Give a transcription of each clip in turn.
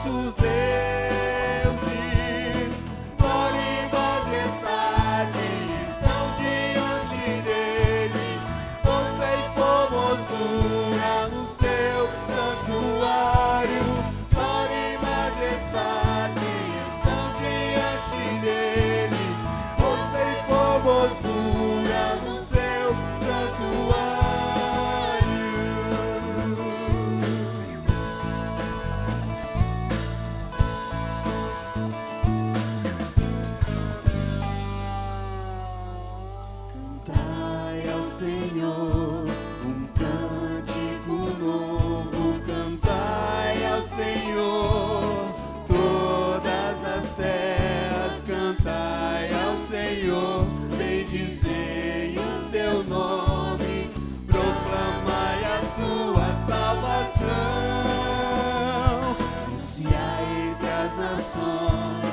falsos deuses, glória e majestade estão diante dele, força e formosura no seu santuário, glória e majestade estão diante dele, força e formosura no seu santuário. Cantai ao Senhor um cântico novo, cantai ao Senhor todas as terras, cantai ao Senhor, bendizei o seu nome, proclamai a sua salvação, anunciai entre as nações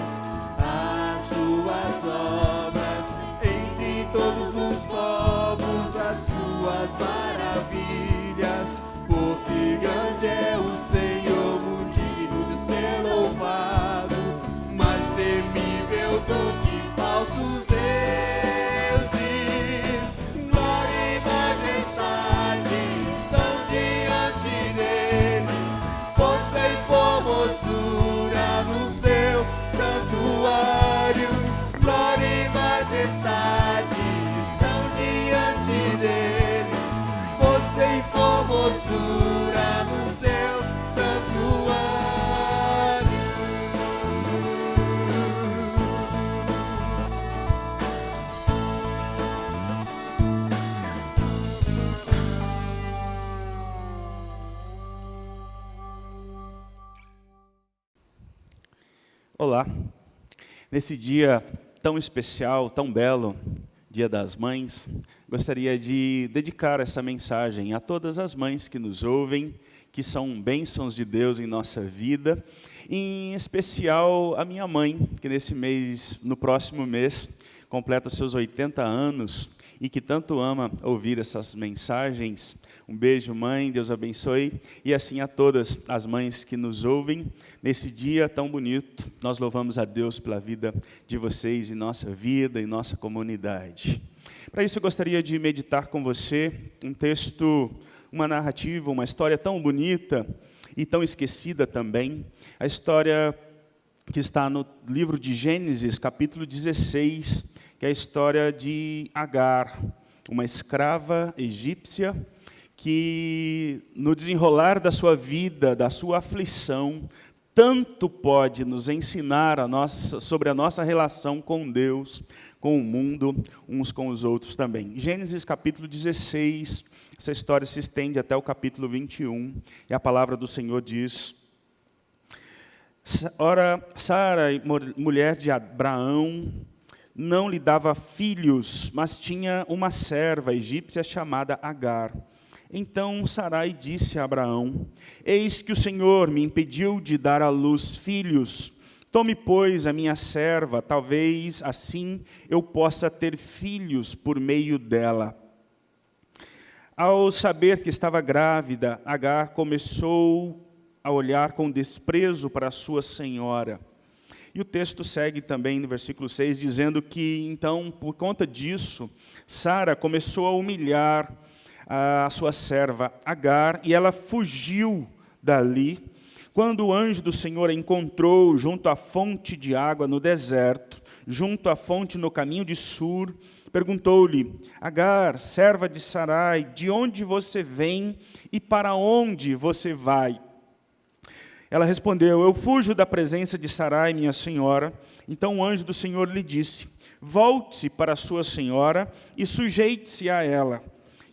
as suas obras, entre todos os povos as suas maravilhas, porque grande é o Senhor, muito digno de ser louvado, mais temível do que falsos deuses, glória e majestade estão diante dele, força e formosura no seu santuário, glória e majestade estão diante dele, força e formosura no seu santuário. Olá, nesse dia tão especial, tão belo, Dia das Mães, gostaria de dedicar essa mensagem a todas as mães que nos ouvem, que são bênçãos de Deus em nossa vida, em especial a minha mãe, que no próximo mês, completa os seus 80 anos e que tanto ama ouvir essas mensagens. Um beijo, mãe, Deus abençoe. E assim a todas as mães que nos ouvem, nesse dia tão bonito, nós louvamos a Deus pela vida de vocês em nossa vida, em nossa comunidade. Para isso eu gostaria de meditar com você um texto, uma narrativa, uma história tão bonita e tão esquecida também, a história que está no livro de Gênesis, capítulo 16, que é a história de Agar, uma escrava egípcia, que no desenrolar da sua vida, da sua aflição, tanto pode nos ensinar sobre a nossa relação com Deus, com o mundo, uns com os outros também. Gênesis capítulo 16, essa história se estende até o capítulo 21, e a palavra do Senhor diz: Ora, Sara, mulher de Abraão, não lhe dava filhos, mas tinha uma serva egípcia chamada Agar. Então Sarai disse a Abraão: Eis que o Senhor me impediu de dar à luz filhos. Tome, pois, a minha serva, talvez assim eu possa ter filhos por meio dela. Ao saber que estava grávida, Agar começou a olhar com desprezo para a sua senhora. E o texto segue também no versículo 6, dizendo que, então, por conta disso, Sara começou a humilhar a sua serva Agar, e ela fugiu dali. Quando o anjo do Senhor a encontrou junto à fonte de água no deserto, junto à fonte no caminho de Sur, perguntou-lhe: Agar, serva de Sarai, de onde você vem e para onde você vai? Ela respondeu: Eu fujo da presença de Sarai, minha senhora. Então o anjo do Senhor lhe disse: Volte-se para a sua senhora e sujeite-se a ela.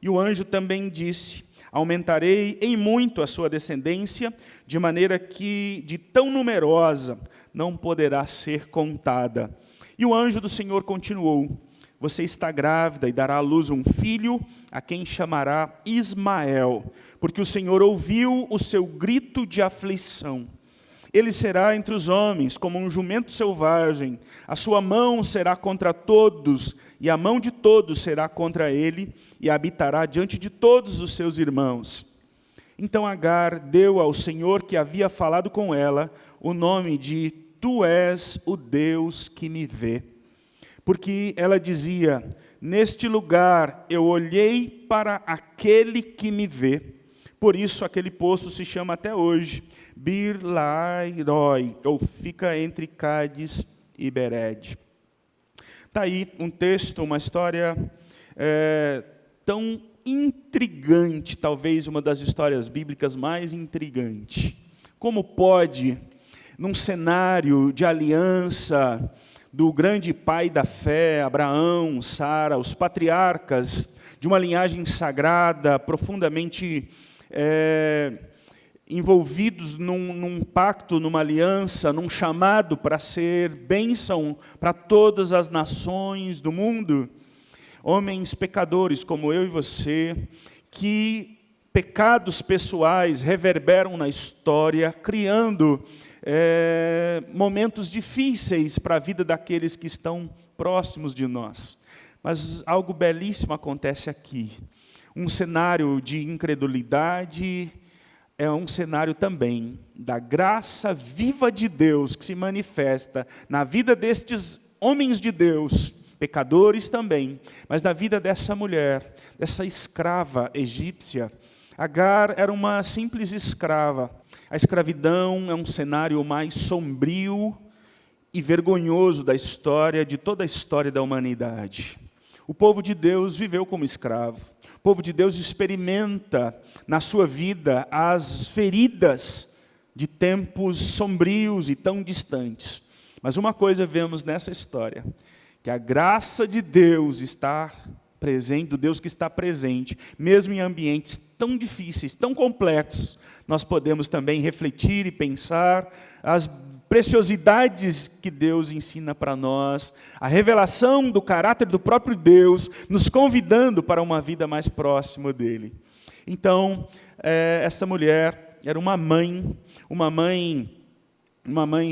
E o anjo também disse: Aumentarei em muito a sua descendência, de maneira que de tão numerosa não poderá ser contada. E o anjo do Senhor continuou: Você está grávida e dará à luz um filho, a quem chamará Ismael, porque o Senhor ouviu o seu grito de aflição. Ele será entre os homens como um jumento selvagem, a sua mão será contra todos, e a mão de todos será contra ele, e habitará diante de todos os seus irmãos. Então Agar deu ao Senhor que havia falado com ela o nome de Tu és o Deus que me vê. Porque ela dizia, neste lugar eu olhei para aquele que me vê. Por isso aquele poço se chama até hoje Bir-Lahai-Roi, ou fica entre Cádiz e Bered. Está aí um texto, uma história tão intrigante, talvez uma das histórias bíblicas mais intrigantes. Como pode, num cenário de aliança do grande pai da fé, Abraão, Sara, os patriarcas de uma linhagem sagrada, profundamente envolvidos num pacto, numa aliança, num chamado para ser bênção para todas as nações do mundo, homens pecadores como eu e você, que pecados pessoais reverberam na história, criando momentos difíceis para a vida daqueles que estão próximos de nós. Mas algo belíssimo acontece aqui. Um cenário de incredulidade é um cenário também da graça viva de Deus que se manifesta na vida destes homens de Deus, pecadores também, mas na vida dessa mulher, dessa escrava egípcia. Agar era uma simples escrava. A escravidão é um cenário mais sombrio e vergonhoso da história, de toda a história da humanidade. O povo de Deus viveu como escravo. O povo de Deus experimenta na sua vida as feridas de tempos sombrios e tão distantes. Mas uma coisa vemos nessa história, que a graça de Deus está presente, do Deus que está presente, mesmo em ambientes tão difíceis, tão complexos, nós podemos também refletir e pensar as preciosidades que Deus ensina para nós, a revelação do caráter do próprio Deus, nos convidando para uma vida mais próxima dele. Então, essa mulher era uma mãe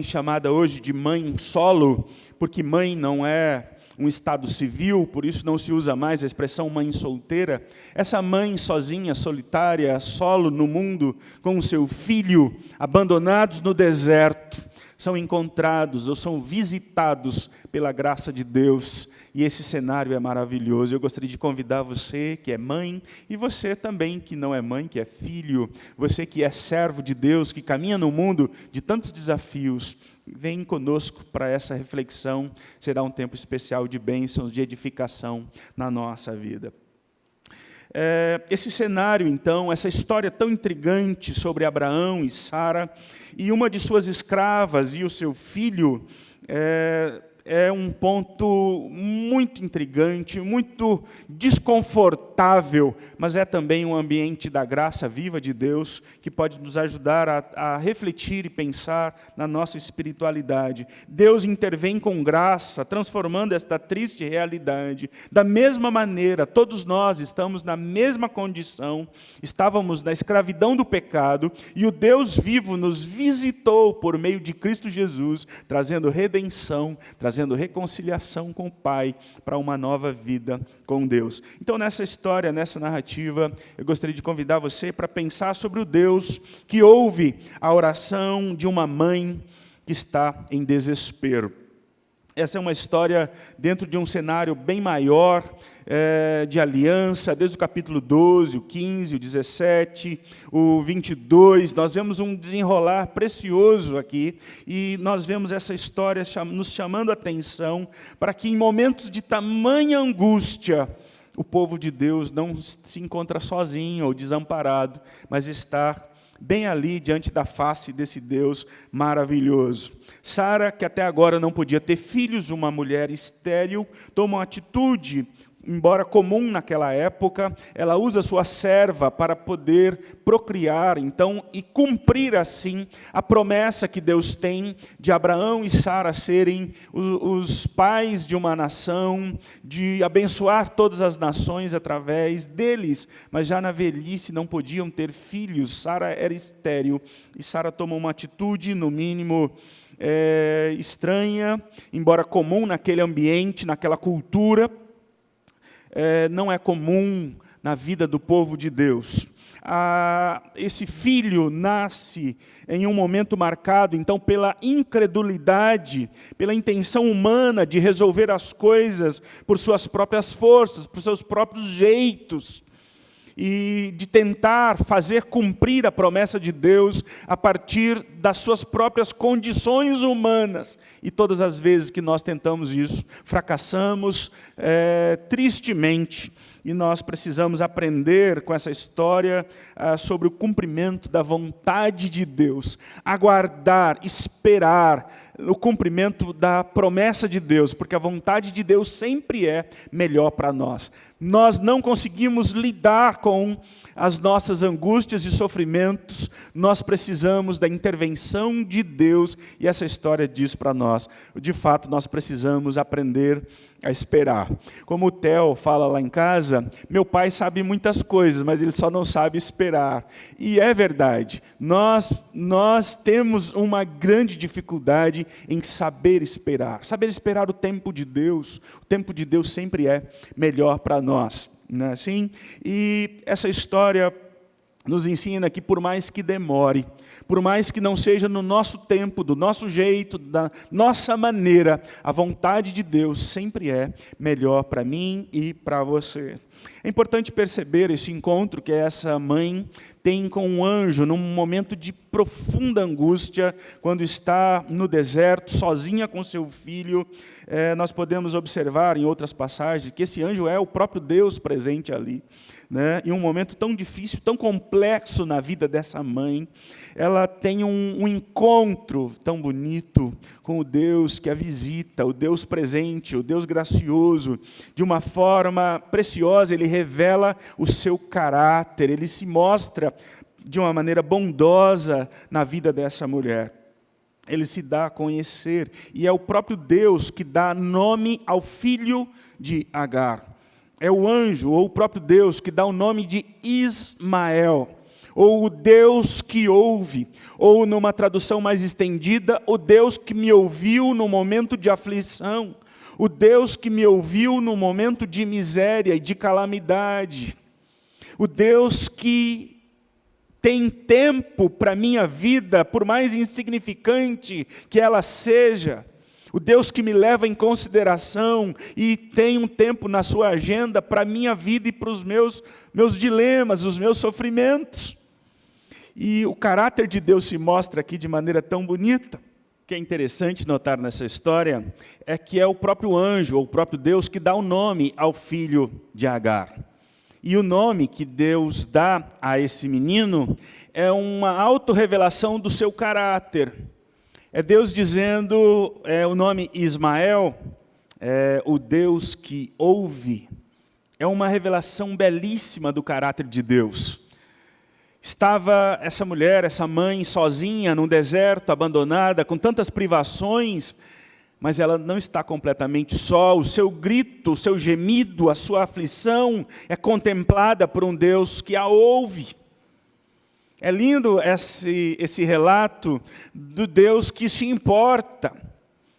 chamada hoje de mãe solo, porque mãe não é um estado civil, por isso não se usa mais a expressão mãe solteira. Essa mãe sozinha, solitária, solo no mundo, com o seu filho, abandonados no deserto, são encontrados ou são visitados pela graça de Deus. E esse cenário é maravilhoso. Eu gostaria de convidar você que é mãe, e você também que não é mãe, que é filho, você que é servo de Deus, que caminha no mundo de tantos desafios, vem conosco para essa reflexão. Será um tempo especial de bênçãos, de edificação na nossa vida. Esse cenário, então, essa história tão intrigante sobre Abraão e Sara, e uma de suas escravas e o seu filho, é um ponto muito intrigante, muito desconfortável, mas é também um ambiente da graça viva de Deus, que pode nos ajudar a refletir e pensar na nossa espiritualidade. Deus intervém com graça, transformando esta triste realidade. Da mesma maneira, todos nós estamos na mesma condição, estávamos na escravidão do pecado, e o Deus vivo nos visitou por meio de Cristo Jesus, trazendo redenção, trazendo reconciliação com o Pai para uma nova vida com Deus. Então, nessa história, nessa narrativa, eu gostaria de convidar você para pensar sobre o Deus que ouve a oração de uma mãe que está em desespero. Essa é uma história dentro de um cenário bem maior, de aliança, desde o capítulo 12, o 15, o 17, o 22, nós vemos um desenrolar precioso aqui, e nós vemos essa história nos chamando a atenção para que em momentos de tamanha angústia, o povo de Deus não se encontra sozinho ou desamparado, mas está bem ali diante da face desse Deus maravilhoso. Sara, que até agora não podia ter filhos, uma mulher estéril, toma uma atitude, embora comum naquela época, ela usa sua serva para poder procriar, então, e cumprir assim a promessa que Deus tem de Abraão e Sara serem os pais de uma nação, de abençoar todas as nações através deles, mas já na velhice não podiam ter filhos. Sara era estéril, e Sara toma uma atitude, no mínimo, estranha, embora comum naquele ambiente, naquela cultura. Não é comum na vida do povo de Deus. esse filho nasce em um momento marcado, então, pela incredulidade, pela intenção humana de resolver as coisas por suas próprias forças, por seus próprios jeitos, e de tentar fazer cumprir a promessa de Deus a partir das suas próprias condições humanas. E todas as vezes que nós tentamos isso, fracassamos tristemente. E nós precisamos aprender com essa história sobre o cumprimento da vontade de Deus. Aguardar, esperar o cumprimento da promessa de Deus, porque a vontade de Deus sempre é melhor para nós. Nós não conseguimos lidar com as nossas angústias e sofrimentos, nós precisamos da intervenção de Deus, e essa história diz para nós, de fato, nós precisamos aprender a esperar. Como o Theo fala lá em casa, meu pai sabe muitas coisas, mas ele só não sabe esperar. E é verdade, nós temos uma grande dificuldade em saber esperar o tempo de Deus. O tempo de Deus sempre é melhor para nós, não é assim? E essa história nos ensina que por mais que demore, por mais que não seja no nosso tempo, do nosso jeito, da nossa maneira, a vontade de Deus sempre é melhor para mim e para você. É importante perceber esse encontro que essa mãe tem com um anjo num momento de profunda angústia, quando está no deserto, sozinha com seu filho. Nós podemos observar em outras passagens que esse anjo é o próprio Deus presente ali. Em um momento tão difícil, tão complexo na vida dessa mãe, ela tem um encontro tão bonito com o Deus que a visita, o Deus presente, o Deus gracioso. De uma forma preciosa, ele revela o seu caráter, ele se mostra de uma maneira bondosa na vida dessa mulher. Ele se dá a conhecer, e é o próprio Deus que dá nome ao filho de Agar. É o anjo, ou o próprio Deus, que dá o nome de Ismael, ou o Deus que ouve, ou numa tradução mais estendida, o Deus que me ouviu no momento de aflição, o Deus que me ouviu no momento de miséria e de calamidade, o Deus que tem tempo para a minha vida, por mais insignificante que ela seja, o Deus que me leva em consideração e tem um tempo na sua agenda para a minha vida e para os meus dilemas, os meus sofrimentos. E o caráter de Deus se mostra aqui de maneira tão bonita. O que é interessante notar nessa história é que é o próprio anjo, ou o próprio Deus, que dá o nome ao filho de Agar. E o nome que Deus dá a esse menino é uma autorrevelação do seu caráter. É Deus dizendo, o nome Ismael, o Deus que ouve, é uma revelação belíssima do caráter de Deus. Estava essa mulher, essa mãe, sozinha, num deserto, abandonada, com tantas privações, mas ela não está completamente só. O seu grito, o seu gemido, a sua aflição é contemplada por um Deus que a ouve. É lindo esse relato do Deus que se importa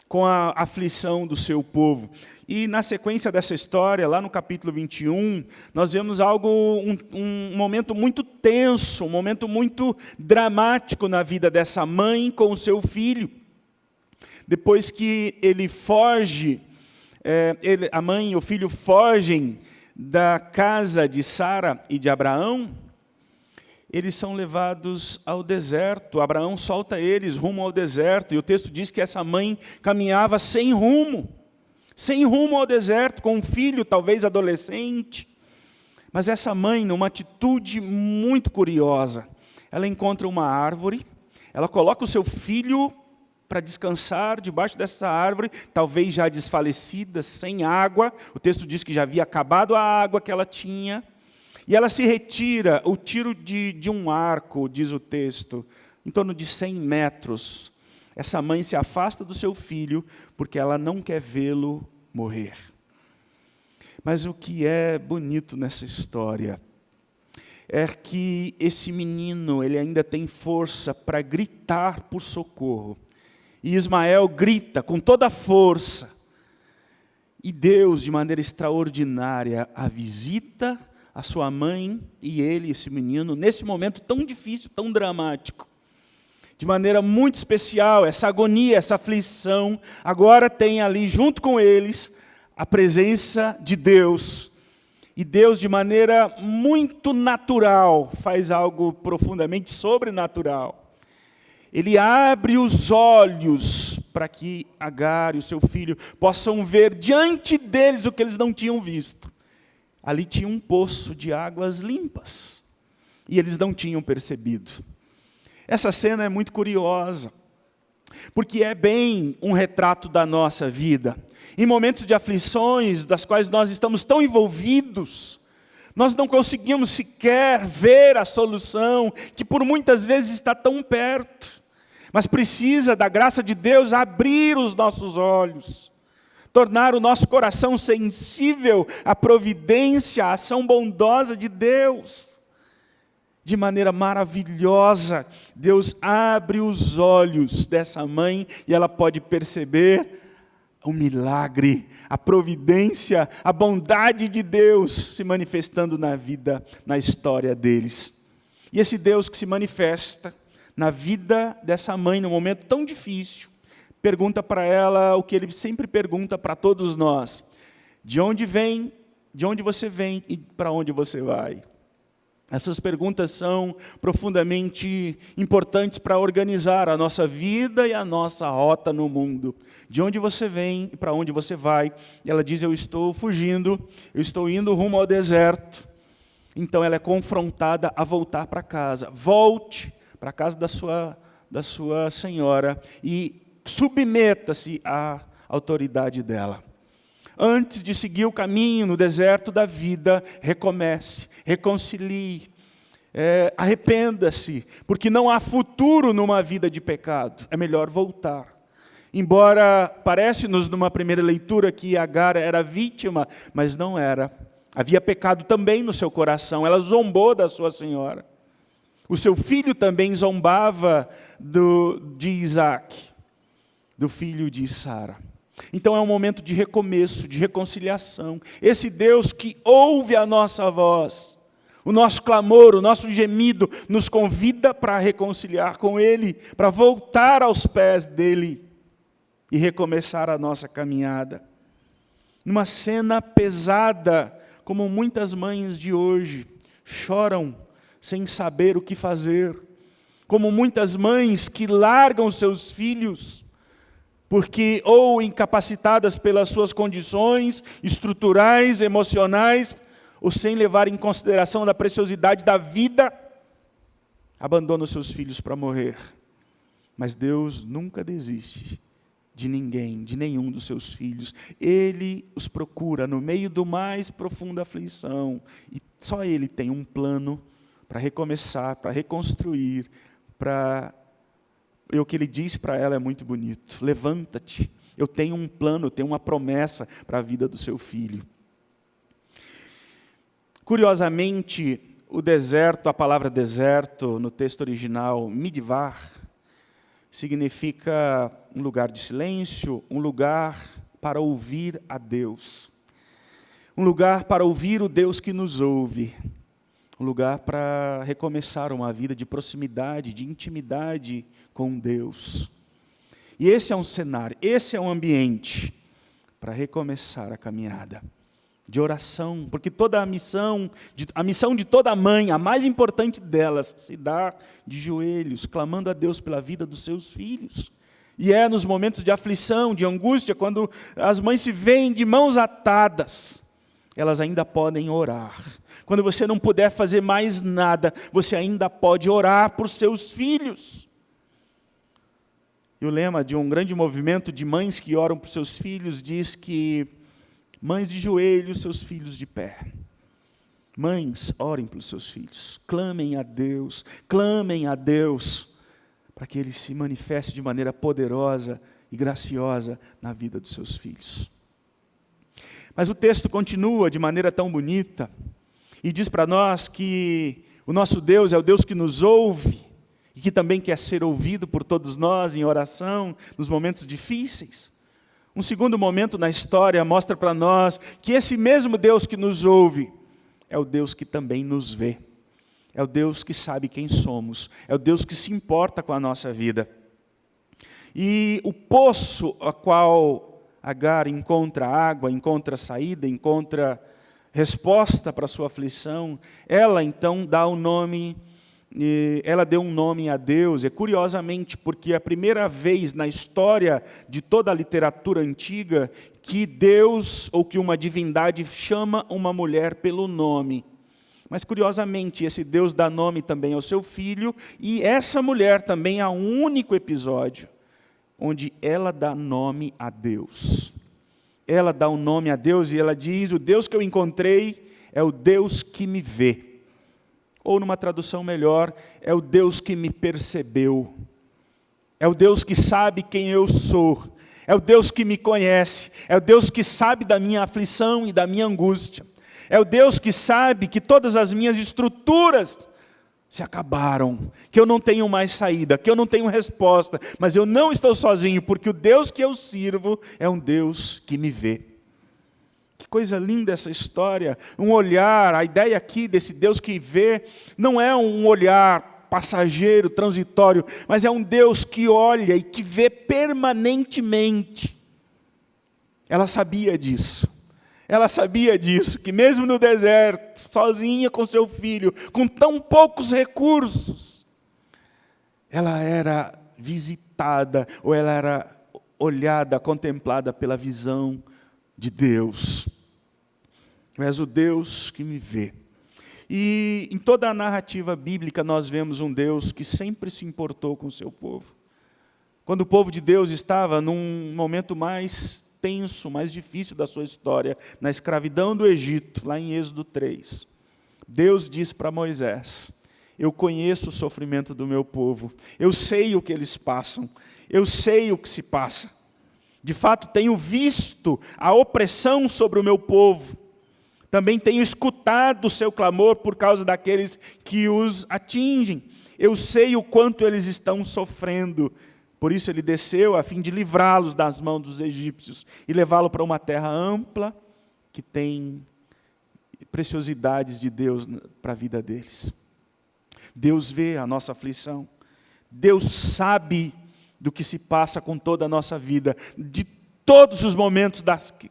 com a aflição do seu povo. E na sequência dessa história, lá no capítulo 21, nós vemos um momento muito tenso, um momento muito dramático na vida dessa mãe com o seu filho. Depois que ele foge, a mãe e o filho fogem da casa de Sara e de Abraão, eles são levados ao deserto. Abraão solta eles rumo ao deserto, e o texto diz que essa mãe caminhava sem rumo ao deserto, com um filho talvez adolescente. Mas essa mãe, numa atitude muito curiosa, ela encontra uma árvore, ela coloca o seu filho para descansar debaixo dessa árvore, talvez já desfalecida, sem água. O texto diz que já havia acabado a água que ela tinha. E ela se retira, o tiro de um arco, diz o texto, em torno de 100 metros. Essa mãe se afasta do seu filho, porque ela não quer vê-lo morrer. Mas o que é bonito nessa história é que esse menino, ele ainda tem força para gritar por socorro. E Ismael grita com toda a força. E Deus, de maneira extraordinária, a visita, a sua mãe e ele, esse menino, nesse momento tão difícil, tão dramático. De maneira muito especial, essa agonia, essa aflição, agora tem ali junto com eles a presença de Deus. E Deus, de maneira muito natural, faz algo profundamente sobrenatural. Ele abre os olhos para que Agar e o seu filho possam ver diante deles o que eles não tinham visto. Ali tinha um poço de águas limpas, e eles não tinham percebido. Essa cena é muito curiosa, porque é bem um retrato da nossa vida. Em momentos de aflições, das quais nós estamos tão envolvidos, nós não conseguimos sequer ver a solução, que por muitas vezes está tão perto, mas precisa da graça de Deus abrir os nossos olhos, tornar o nosso coração sensível à providência, à ação bondosa de Deus. De maneira maravilhosa, Deus abre os olhos dessa mãe e ela pode perceber o milagre, a providência, a bondade de Deus se manifestando na vida, na história deles. E esse Deus que se manifesta na vida dessa mãe, num momento tão difícil, pergunta para ela o que ele sempre pergunta para todos nós: de onde você vem e para onde você vai? Essas perguntas são profundamente importantes para organizar a nossa vida e a nossa rota no mundo. De onde você vem e para onde você vai? E ela diz: eu estou fugindo, eu estou indo rumo ao deserto. Então ela é confrontada a voltar para casa. Volte para a casa da sua senhora e submeta-se à autoridade dela. Antes de seguir o caminho no deserto da vida, recomece, reconcilie, arrependa-se, porque não há futuro numa vida de pecado, é melhor voltar. Embora parece-nos numa primeira leitura que Agar era vítima, mas não era. Havia pecado também no seu coração, ela zombou da sua senhora. O seu filho também zombava de Isaac, do filho de Sara. Então é um momento de recomeço, de reconciliação. Esse Deus que ouve a nossa voz, o nosso clamor, o nosso gemido, nos convida para reconciliar com Ele, para voltar aos pés dEle e recomeçar a nossa caminhada. Numa cena pesada, como muitas mães de hoje choram sem saber o que fazer, como muitas mães que largam seus filhos, porque ou incapacitadas pelas suas condições estruturais, emocionais, ou sem levar em consideração a preciosidade da vida, abandonam seus filhos para morrer. Mas Deus nunca desiste de ninguém, de nenhum dos seus filhos. Ele os procura no meio do mais profunda aflição, e só Ele tem um plano para recomeçar, para reconstruir, e o que Ele diz para ela é muito bonito: levanta-te, eu tenho um plano, eu tenho uma promessa para a vida do seu filho. Curiosamente, o deserto, a palavra deserto, no texto original, midvar, significa um lugar de silêncio, um lugar para ouvir a Deus. Um lugar para ouvir o Deus que nos ouve. Um lugar para recomeçar uma vida de proximidade, de intimidade com Deus. E esse é um cenário, esse é um ambiente para recomeçar a caminhada de oração, porque toda a missão de toda mãe, a mais importante delas, se dá de joelhos, clamando a Deus pela vida dos seus filhos. E é nos momentos de aflição, de angústia, quando as mães se veem de mãos atadas, elas ainda podem orar. Quando você não puder fazer mais nada, você ainda pode orar por seus filhos. E o lema de um grande movimento de mães que oram por seus filhos diz que mães de joelhos, seus filhos de pé. Mães, orem pelos seus filhos, clamem a Deus, para que Ele se manifeste de maneira poderosa e graciosa na vida dos seus filhos. Mas o texto continua de maneira tão bonita, e diz para nós que o nosso Deus é o Deus que nos ouve, e que também quer ser ouvido por todos nós em oração, nos momentos difíceis. Um segundo momento na história mostra para nós que esse mesmo Deus que nos ouve, é o Deus que também nos vê. É o Deus que sabe quem somos. É o Deus que se importa com a nossa vida. E o poço a qual Agar encontra água, encontra saída, encontra resposta para a sua aflição, ela então dá o nome, ela deu um nome a Deus, e curiosamente, porque é a primeira vez na história de toda a literatura antiga que Deus, ou que uma divindade chama uma mulher pelo nome. Mas curiosamente, esse Deus dá nome também ao seu filho, e essa mulher também há um único episódio, onde ela dá nome a Deus. Ela dá um nome a Deus e ela diz: o Deus que eu encontrei é o Deus que me vê. Ou numa tradução melhor, é o Deus que me percebeu. É o Deus que sabe quem eu sou. É o Deus que me conhece. É o Deus que sabe da minha aflição e da minha angústia. É o Deus que sabe que todas as minhas estruturas se acabaram, que eu não tenho mais saída, que eu não tenho resposta, mas eu não estou sozinho, porque o Deus que eu sirvo é um Deus que me vê. Que coisa linda essa história, um olhar, a ideia aqui desse Deus que vê, não é um olhar passageiro, transitório, mas é um Deus que olha e que vê permanentemente. Ela sabia disso. Ela sabia disso, que mesmo no deserto, sozinha com seu filho, com tão poucos recursos, ela era visitada, ou ela era olhada, contemplada pela visão de Deus. Tu és o Deus que me vê. E em toda a narrativa bíblica nós vemos um Deus que sempre se importou com o seu povo. Quando o povo de Deus estava num momento mais tenso, mais difícil da sua história, na escravidão do Egito, lá em Êxodo 3. Deus diz para Moisés: eu conheço o sofrimento do meu povo, eu sei o que eles passam, eu sei o que se passa. De fato, tenho visto a opressão sobre o meu povo, também tenho escutado o seu clamor por causa daqueles que os atingem. Eu sei o quanto eles estão sofrendo. Por isso ele desceu a fim de livrá-los das mãos dos egípcios e levá-los para uma terra ampla que tem preciosidades de Deus para a vida deles. Deus vê a nossa aflição. Deus sabe do que se passa com toda a nossa vida, de todos os momentos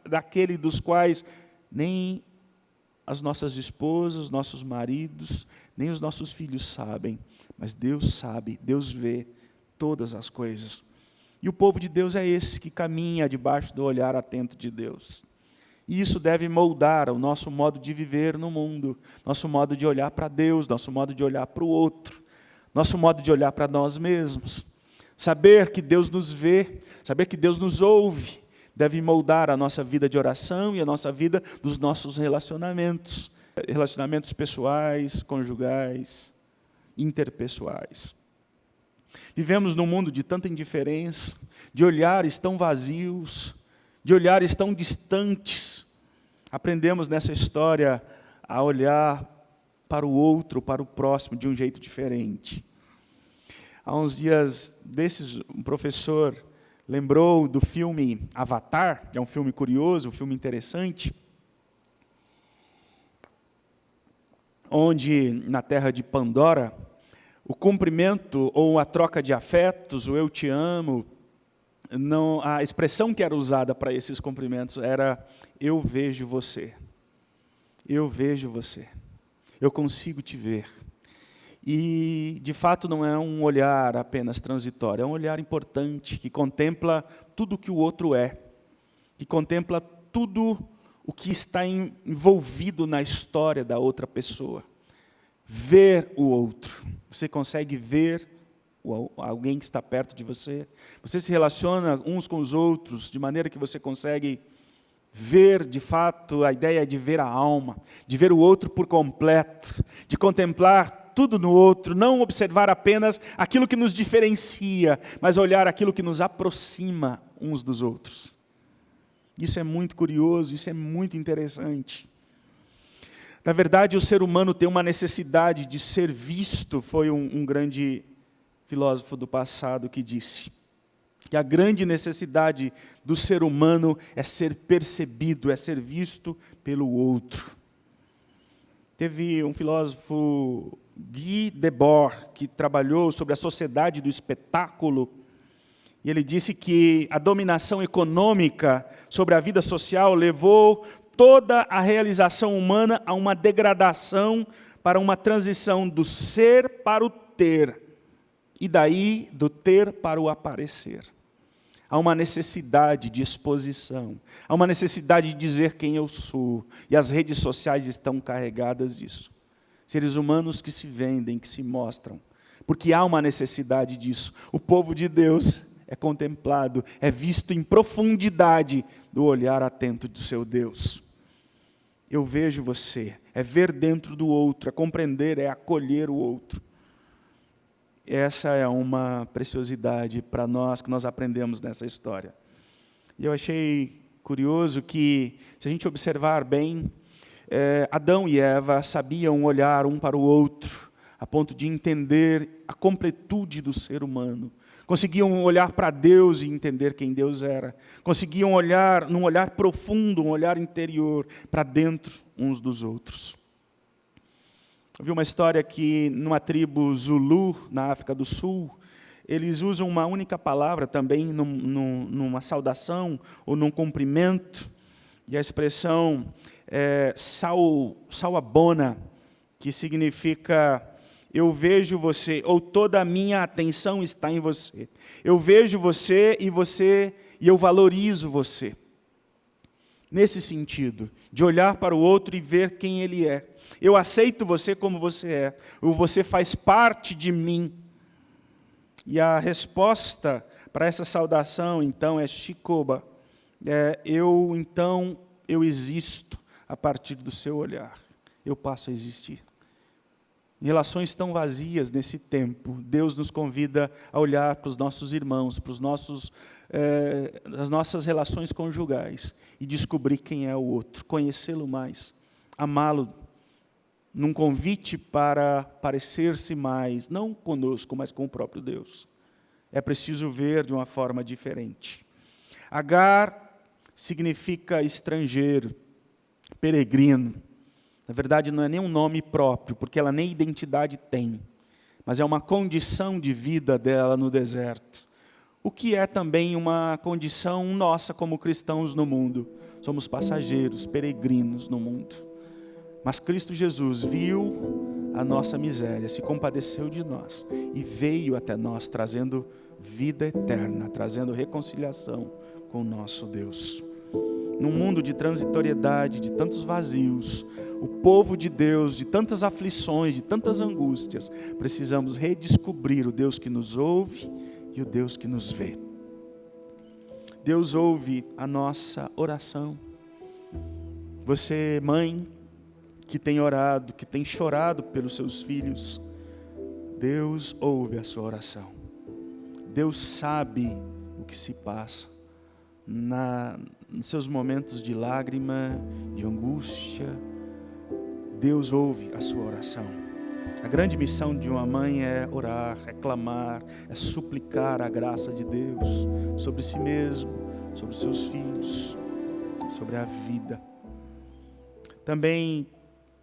daquele dos quais nem as nossas esposas, os nossos maridos, nem os nossos filhos sabem. Mas Deus sabe, Deus vê todas as coisas. E o povo de Deus é esse que caminha debaixo do olhar atento de Deus. E isso deve moldar o nosso modo de viver no mundo, nosso modo de olhar para Deus, nosso modo de olhar para o outro, nosso modo de olhar para nós mesmos. Saber que Deus nos vê, saber que Deus nos ouve, deve moldar a nossa vida de oração e a nossa vida dos nossos relacionamentos. Relacionamentos pessoais, conjugais, interpessoais. Vivemos num mundo de tanta indiferença, de olhares tão vazios, de olhares tão distantes. Aprendemos nessa história a olhar para o outro, para o próximo, de um jeito diferente. Há uns dias desses, um professor lembrou do filme Avatar, que é um filme curioso, um filme interessante, onde, na terra de Pandora, o cumprimento ou a troca de afetos, o eu te amo, não, a expressão que era usada para esses cumprimentos era: eu vejo você, eu vejo você, eu consigo te ver. E, de fato, não é um olhar apenas transitório, é um olhar importante, que contempla tudo o que o outro é, que contempla tudo o que está envolvido na história da outra pessoa. Ver o outro. Você consegue ver alguém que está perto de você? Você se relaciona uns com os outros de maneira que você consegue ver, de fato, a ideia de ver a alma, de ver o outro por completo, de contemplar tudo no outro, não observar apenas aquilo que nos diferencia, mas olhar aquilo que nos aproxima uns dos outros. Isso é muito curioso, isso é muito interessante. Na verdade, o ser humano tem uma necessidade de ser visto. Foi um grande filósofo do passado que disse que a grande necessidade do ser humano é ser percebido, é ser visto pelo outro. Teve um filósofo, Guy Debord, que trabalhou sobre a sociedade do espetáculo, e ele disse que a dominação econômica sobre a vida social levou toda a realização humana a uma degradação para uma transição do ser para o ter, e daí do ter para o aparecer. Há uma necessidade de exposição, há uma necessidade de dizer quem eu sou, e as redes sociais estão carregadas disso. Seres humanos que se vendem, que se mostram, porque há uma necessidade disso. O povo de Deus é contemplado, é visto em profundidade do olhar atento do seu Deus. Eu vejo você, é ver dentro do outro, é compreender, é acolher o outro. Essa é uma preciosidade para nós que nós aprendemos nessa história. E eu achei curioso que, se a gente observar bem, Adão e Eva sabiam olhar um para o outro, a ponto de entender a completude do ser humano. Conseguiam olhar para Deus e entender quem Deus era. Conseguiam olhar num olhar profundo, um olhar interior, para dentro uns dos outros. Eu vi uma história que, numa tribo Zulu, na África do Sul, eles usam uma única palavra também numa saudação ou num cumprimento, e a expressão é sawabona, que significa eu vejo você, ou toda a minha atenção está em você. Eu vejo você e eu valorizo você. Nesse sentido, de olhar para o outro e ver quem ele é. Eu aceito você como você é, ou você faz parte de mim. E a resposta para essa saudação, então, é Shikoba. Eu existo a partir do seu olhar. Eu passo a existir. Em relações tão vazias nesse tempo, Deus nos convida a olhar para os nossos irmãos, para as nossas relações conjugais e descobrir quem é o outro, conhecê-lo mais, amá-lo, num convite para parecer-se mais, não conosco, mas com o próprio Deus. É preciso ver de uma forma diferente. Agar significa estrangeiro, peregrino. Na verdade, não é nem um nome próprio, porque ela nem identidade tem, mas é uma condição de vida dela no deserto. O que é também uma condição nossa como cristãos no mundo. Somos passageiros, peregrinos no mundo. Mas Cristo Jesus viu a nossa miséria, se compadeceu de nós e veio até nós trazendo vida eterna, trazendo reconciliação com o nosso Deus. Num mundo de transitoriedade, de tantos vazios, o povo de Deus, de tantas aflições, de tantas angústias, precisamos redescobrir o Deus que nos ouve e o Deus que nos vê. Deus ouve a nossa oração. Você, mãe, que tem orado, que tem chorado pelos seus filhos, Deus ouve a sua oração. Deus sabe o que se passa nos seus momentos de lágrima, de angústia. Deus ouve a sua oração. A grande missão de uma mãe é orar, é clamar, é suplicar a graça de Deus sobre si mesmo, sobre os seus filhos, sobre a vida. Também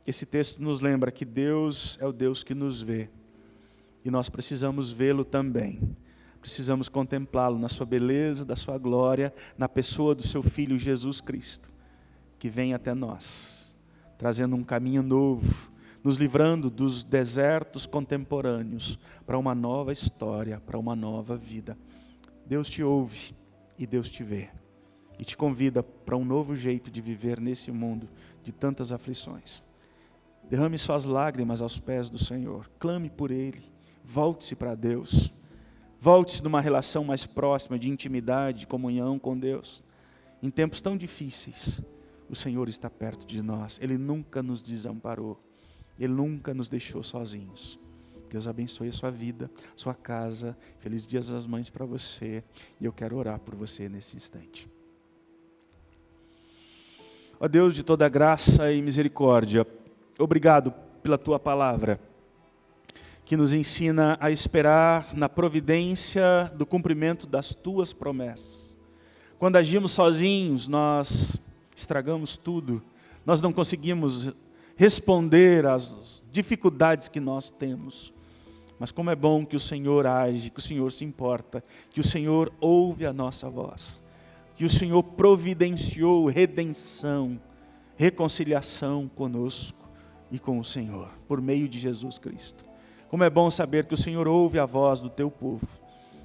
esse texto nos lembra que Deus é o Deus que nos vê. E nós precisamos vê-lo também. Precisamos contemplá-lo na sua beleza, da sua glória, na pessoa do seu Filho Jesus Cristo, que vem até nós, trazendo um caminho novo, nos livrando dos desertos contemporâneos para uma nova história, para uma nova vida. Deus te ouve e Deus te vê. E te convida para um novo jeito de viver nesse mundo de tantas aflições. Derrame suas lágrimas aos pés do Senhor. Clame por Ele. Volte-se para Deus. Volte-se numa relação mais próxima de intimidade, de comunhão com Deus. Em tempos tão difíceis, o Senhor está perto de nós. Ele nunca nos desamparou. Ele nunca nos deixou sozinhos. Deus abençoe a sua vida, sua casa. Feliz Dia das Mães para você. E eu quero orar por você nesse instante. Ó Deus de toda graça e misericórdia, obrigado pela Tua palavra, que nos ensina a esperar na providência do cumprimento das Tuas promessas. Quando agimos sozinhos, nós estragamos tudo, nós não conseguimos responder às dificuldades que nós temos. Mas como é bom que o Senhor age, que o Senhor se importa, que o Senhor ouve a nossa voz, que o Senhor providenciou redenção, reconciliação conosco e com o Senhor, por meio de Jesus Cristo. Como é bom saber que o Senhor ouve a voz do teu povo.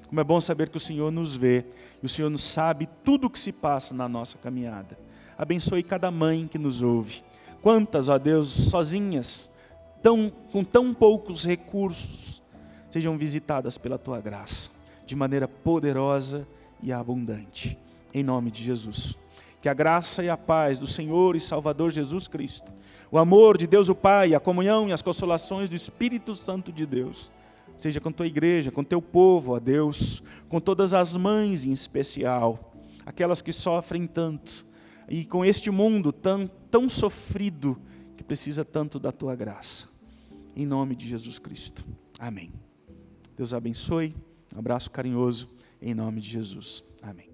Como é bom saber que o Senhor nos vê e o Senhor nos sabe tudo o que se passa na nossa caminhada. Abençoe cada mãe que nos ouve. Quantas, ó Deus, sozinhas, com tão poucos recursos, sejam visitadas pela tua graça, de maneira poderosa e abundante. Em nome de Jesus. Que a graça e a paz do Senhor e Salvador Jesus Cristo, o amor de Deus o Pai, a comunhão e as consolações do Espírito Santo de Deus, seja com tua igreja, com teu povo, ó Deus, com todas as mães em especial, aquelas que sofrem tanto, e com este mundo tão sofrido, que precisa tanto da tua graça. Em nome de Jesus Cristo. Amém. Deus abençoe. Um abraço carinhoso, em nome de Jesus. Amém.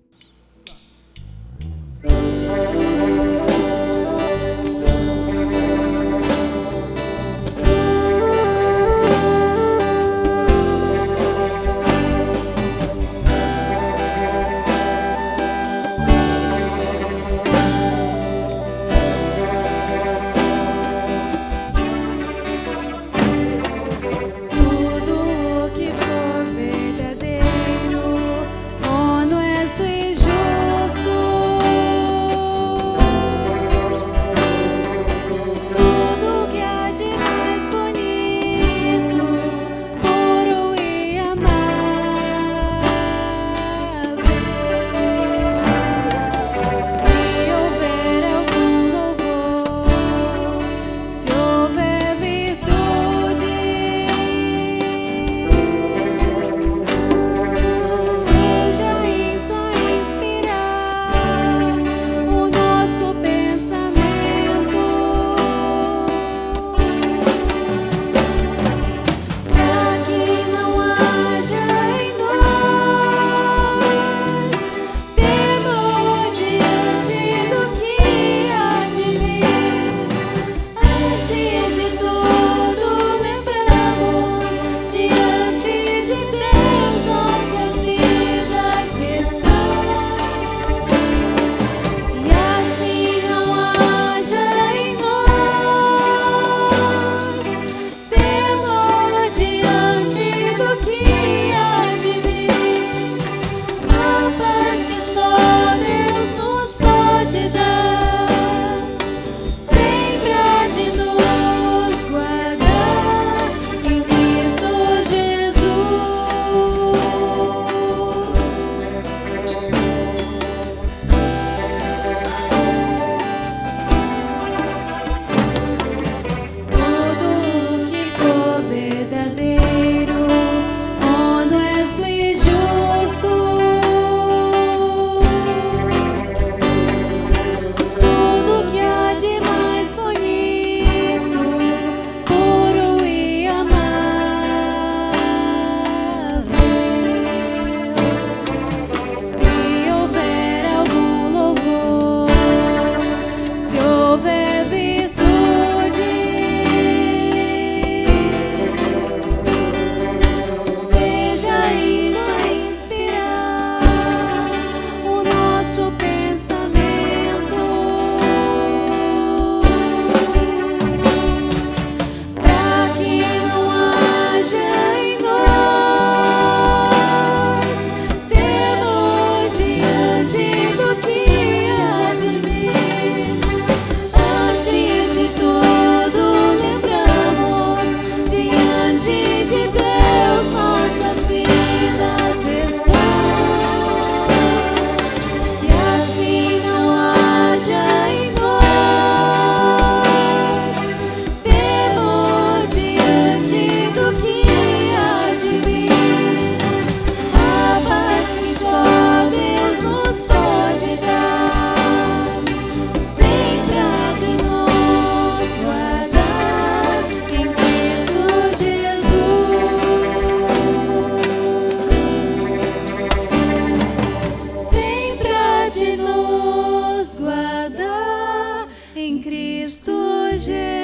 em Cristo Jesus.